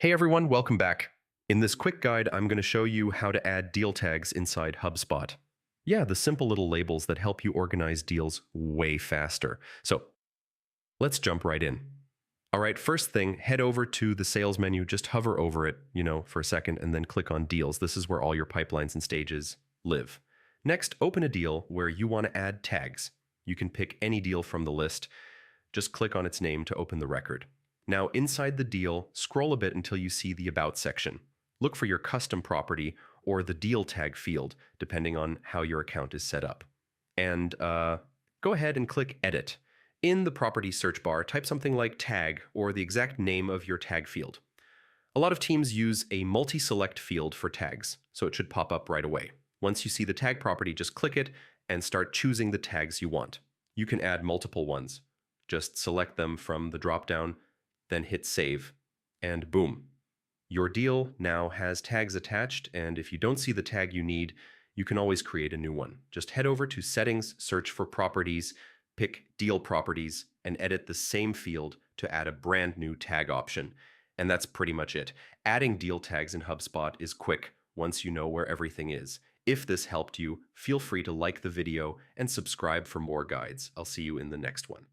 Hey everyone, welcome back. In this quick guide, I'm going to show you how to add deal tags inside Hubspot. Yeah, the simple little labels that help you organize deals way faster. So let's jump right in. All right, first thing, head over to the sales menu, just hover over it, for a second, and then click on deals. This is where all your pipelines and stages live. Next, open a deal where you want to add tags. You can pick any deal from the list. Just click on its name to open the record. Now, inside the deal, scroll a bit until you see the About section. Look for your custom property or the deal tag field, depending on how your account is set up. And go ahead and click Edit. In the property search bar, type something like tag or the exact name of your tag field. A lot of teams use a multi-select field for tags, so it should pop up right away. Once you see the tag property, just click it and start choosing the tags you want. You can add multiple ones. Just select them from the drop-down, then hit save, and boom. Your deal now has tags attached, and if you don't see the tag you need, you can always create a new one. Just head over to Settings, search for Properties, pick Deal Properties, and edit the same field to add a brand new tag option. And that's pretty much it. Adding deal tags in HubSpot is quick once you know where everything is. If this helped you, feel free to like the video and subscribe for more guides. I'll see you in the next one.